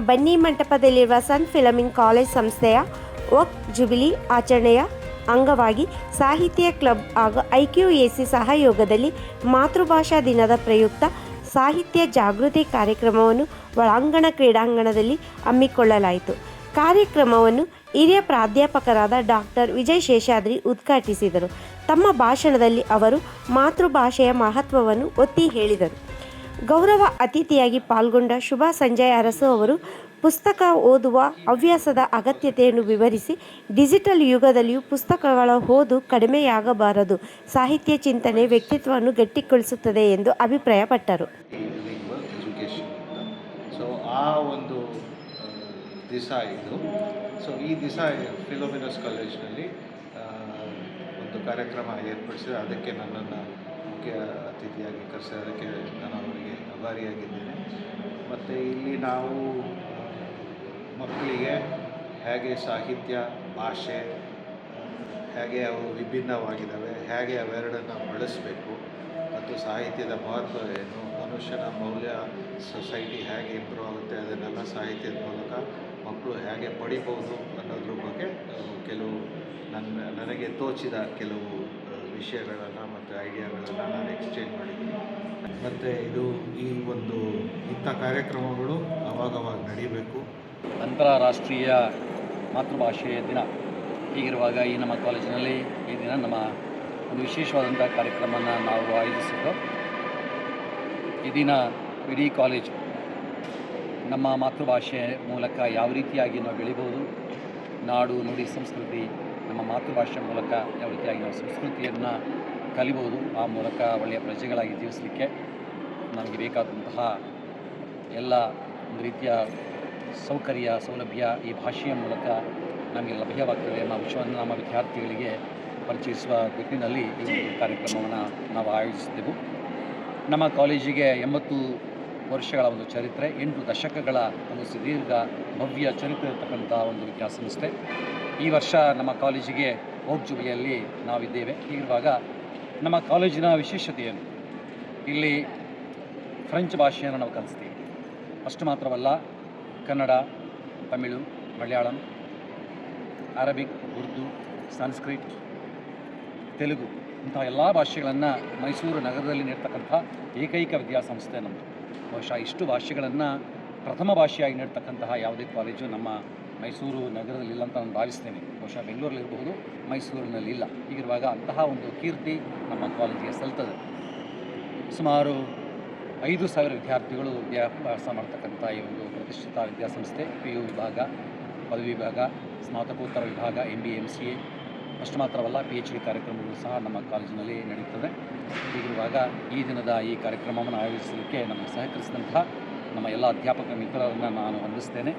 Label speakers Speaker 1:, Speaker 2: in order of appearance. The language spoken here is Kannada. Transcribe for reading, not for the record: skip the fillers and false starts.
Speaker 1: ಬನ್ನಿ ಮಂಟಪದಲ್ಲಿರುವ ಸನ್ ಫಿಲಮಿಂಗ್ ಕಾಲೇಜ್ ಸಂಸ್ಥೆಯ ವಕ್ ಜುಬಿಲಿ ಆಚರಣೆಯ ಅಂಗವಾಗಿ ಸಾಹಿತ್ಯ ಕ್ಲಬ್ ಹಾಗೂ IQAC ಸಹಯೋಗದಲ್ಲಿ ಮಾತೃಭಾಷಾ ದಿನದ ಪ್ರಯುಕ್ತ ಸಾಹಿತ್ಯ ಜಾಗೃತಿ ಕಾರ್ಯಕ್ರಮವನ್ನು ಒಳಾಂಗಣ ಕ್ರೀಡಾಂಗಣದಲ್ಲಿ ಹಮ್ಮಿಕೊಳ್ಳಲಾಯಿತು. ಕಾರ್ಯಕ್ರಮವನ್ನು ಹಿರಿಯ ಪ್ರಾಧ್ಯಾಪಕರಾದ ಡಾಕ್ಟರ್ ವಿಜಯ್ ಶೇಷಾದ್ರಿ ಉದ್ಘಾಟಿಸಿದರು. ತಮ್ಮ ಭಾಷಣದಲ್ಲಿ ಅವರು ಮಾತೃಭಾಷೆಯ ಮಹತ್ವವನ್ನು ಒತ್ತಿ ಹೇಳಿದರು. ಗೌರವ ಅತಿಥಿಯಾಗಿ ಪಾಲ್ಗೊಂಡ ಶುಭಾ ಸಂಜಯ್ ಅರಸು ಅವರು ಪುಸ್ತಕ ಓದುವ ಹವ್ಯಾಸದ ಅಗತ್ಯತೆಯನ್ನು ವಿವರಿಸಿ, ಡಿಜಿಟಲ್ ಯುಗದಲ್ಲಿಯೂ ಪುಸ್ತಕಗಳ ಓದು ಕಡಿಮೆಯಾಗಬಾರದು, ಸಾಹಿತ್ಯ ಚಿಂತನೆ ವ್ಯಕ್ತಿತ್ವವನ್ನು ಗಟ್ಟಿಗೊಳಿಸುತ್ತದೆ ಎಂದು ಅಭಿಪ್ರಾಯಪಟ್ಟರು.
Speaker 2: ಸೊ ಆ ಒಂದು ದಿವಸ ಇದು. ಸೊ ಈ ದಿವಸ ಫಿಲೋಮಿನಸ್ ಕಾಲೇಜ್ನಲ್ಲಿ ಒಂದು ಕಾರ್ಯಕ್ರಮ ಏರ್ಪಡಿಸಿದೆ. ಅದಕ್ಕೆ ನನ್ನನ್ನು ಮುಖ್ಯ ಅತಿಥಿಯಾಗಿ ಕರೆಸೋದಕ್ಕೆ ನಾನು ಅವರಿಗೆ ಆಭಾರಿಯಾಗಿದ್ದೇನೆ. ಮತ್ತು ಇಲ್ಲಿ ನಾವು ಮಕ್ಕಳಿಗೆ ಹೇಗೆ ಸಾಹಿತ್ಯ, ಭಾಷೆ ಹೇಗೆ ಅವು ವಿಭಿನ್ನವಾಗಿದ್ದಾವೆ, ಹೇಗೆ ಅವೆರಡನ್ನು ಬಳಸಬೇಕು ಮತ್ತು ಸಾಹಿತ್ಯದ ಮಹತ್ವ ಏನು, ಮನುಷ್ಯನ ಮೌಲ್ಯ ಸೊಸೈಟಿ ಹೇಗೆ ಇಂಪ್ರೂವ್ ಆಗುತ್ತೆ, ಅದನ್ನೆಲ್ಲ ಸಾಹಿತ್ಯದ ಮೂಲಕ ಮಕ್ಕಳು ಹೇಗೆ ಪಡಿಬೋದು ಅನ್ನೋದ್ರ ಬಗ್ಗೆ ಕೆಲವು ನನಗೆ ತೋಚಿದ ಕೆಲವು ವಿಷಯಗಳನ್ನು ಮತ್ತು ಐಡಿಯಾಗಳನ್ನು ನಾನು ಎಕ್ಸ್ಚೇಂಜ್ ಮಾಡಿದ್ದೀನಿ. ಮತ್ತು ಇಂಥ ಕಾರ್ಯಕ್ರಮಗಳು ಅವಾಗವಾಗ ನಡೀಬೇಕು.
Speaker 3: ಅಂತಾರಾಷ್ಟ್ರೀಯ ಮಾತೃಭಾಷೆಯ ದಿನ ಹೀಗಿರುವಾಗ ಈ ನಮ್ಮ ಕಾಲೇಜಿನಲ್ಲಿ ಈ ದಿನ ನಮ್ಮ ಒಂದು ವಿಶೇಷವಾದಂಥ ಕಾರ್ಯಕ್ರಮವನ್ನು ನಾವು ಆಯೋಜಿಸಿದ್ದು. ಈ ದಿನ ಇಡೀ ಕಾಲೇಜು ನಮ್ಮ ಮಾತೃಭಾಷೆ ಮೂಲಕ ಯಾವ ರೀತಿಯಾಗಿ ನಾವು ಬೆಳಿಬೋದು, ನಾಡು ನುಡಿ ಸಂಸ್ಕೃತಿ ನಮ್ಮ ಮಾತೃಭಾಷೆ ಮೂಲಕ ಯಾವ ರೀತಿಯಾಗಿ ನಾವು ಸಂಸ್ಕೃತಿಯನ್ನು ಕಲಿಬೋದು, ಆ ಮೂಲಕ ಒಳ್ಳೆಯ ಪ್ರಜೆಗಳಾಗಿ ಜೀವಿಸಲಿಕ್ಕೆ ನಮಗೆ ಬೇಕಾದಂತಹ ಎಲ್ಲ ಒಂದು ರೀತಿಯ ಸೌಕರ್ಯ ಸೌಲಭ್ಯ ಈ ಭಾಷೆಯ ಮೂಲಕ ನಮಗೆ ಲಭ್ಯವಾಗ್ತದೆ ಎಂಬ ವಿಷಯವನ್ನು ನಮ್ಮ ವಿದ್ಯಾರ್ಥಿಗಳಿಗೆ ಪರಿಚಯಿಸುವ ನಿಟ್ಟಿನಲ್ಲಿ ಈ ಒಂದು ಕಾರ್ಯಕ್ರಮವನ್ನು ನಾವು ಆಯೋಜಿಸಿದ್ದೆವು. ನಮ್ಮ ಕಾಲೇಜಿಗೆ 80 ವರ್ಷಗಳ ಒಂದು ಚರಿತ್ರೆ, 8 ದಶಕಗಳ ಒಂದು ಸುದೀರ್ಘ ಭವ್ಯ ಚರಿತ್ರೆ ಇರತಕ್ಕಂಥ ಒಂದು ವಿದ್ಯಾಸಂಸ್ಥೆ. ಈ ವರ್ಷ ನಮ್ಮ ಕಾಲೇಜಿಗೆ ವಕ್ ಜುಬಿಲಿಯಲ್ಲಿ ನಾವಿದ್ದೇವೆ. ಹೀಗಿರುವಾಗ ನಮ್ಮ ಕಾಲೇಜಿನ ವಿಶೇಷತೆ ಏನು? ಇಲ್ಲಿ ಫ್ರೆಂಚ್ ಭಾಷೆಯನ್ನು ನಾವು ಕಲಿಸ್ತೀವಿ. ಅಷ್ಟು ಮಾತ್ರವಲ್ಲ, ಕನ್ನಡ, ತಮಿಳು, ಮಲಯಾಳಂ, ಅರಬಿಕ್, ಉರ್ದು, ಸಂಸ್ಕೃತ್, ತೆಲುಗು ಇಂತಹ ಎಲ್ಲ ಭಾಷೆಗಳನ್ನು ಮೈಸೂರು ನಗರದಲ್ಲಿ ನೀಡ್ತಕ್ಕಂಥ ಏಕೈಕ ವಿದ್ಯಾಸಂಸ್ಥೆ ನಮ್ಮದು. ಬಹುಶಃ ಇಷ್ಟು ಭಾಷೆಗಳನ್ನು ಪ್ರಥಮ ಭಾಷೆಯಾಗಿ ನೀಡ್ತಕ್ಕಂತಹ ಯಾವುದೇ ಕಾಲೇಜು ನಮ್ಮ ಮೈಸೂರು ನಗರದಲ್ಲಿಲ್ಲ ಅಂತ ನಾನು ಭಾವಿಸ್ತೇನೆ. ಬಹುಶಃ ಬೆಂಗಳೂರಲ್ಲಿರಬಹುದು, ಮೈಸೂರಿನಲ್ಲಿ ಇಲ್ಲ. ಹೀಗಿರುವಾಗ ಅಂತಹ ಒಂದು ಕೀರ್ತಿ ನಮ್ಮ ಕಾಲೇಜಿಗೆ ಸಲ್ತದೆ. ಸುಮಾರು 5,000 ವಿದ್ಯಾರ್ಥಿಗಳು ವಿದ್ಯಾಭ್ಯಾಸ ಮಾಡ್ತಕ್ಕಂಥ ಈ ಒಂದು ಪ್ರತಿಷ್ಠಿತ ವಿದ್ಯಾಸಂಸ್ಥೆ. PU ವಿಭಾಗ, ಪದವಿ ವಿಭಾಗ, ಸ್ನಾತಕೋತ್ತರ ವಿಭಾಗ, MBA, MCA ಅಷ್ಟು ಮಾತ್ರವಲ್ಲ, PhD ಕಾರ್ಯಕ್ರಮಗಳು ಸಹ ನಮ್ಮ ಕಾಲೇಜಿನಲ್ಲಿ ನಡೆಯುತ್ತದೆ. ಹೀಗಿರುವಾಗ ಈ ದಿನದ ಈ ಕಾರ್ಯಕ್ರಮವನ್ನು ಆಯೋಜಿಸಲಿಕ್ಕೆ ನಮಗೆ ಸಹಕರಿಸಿದಂತಹ ನಮ್ಮ ಎಲ್ಲ ಅಧ್ಯಾಪಕ ಮಿತ್ರರನ್ನು ನಾನು ವಂದಿಸ್ತೇನೆ.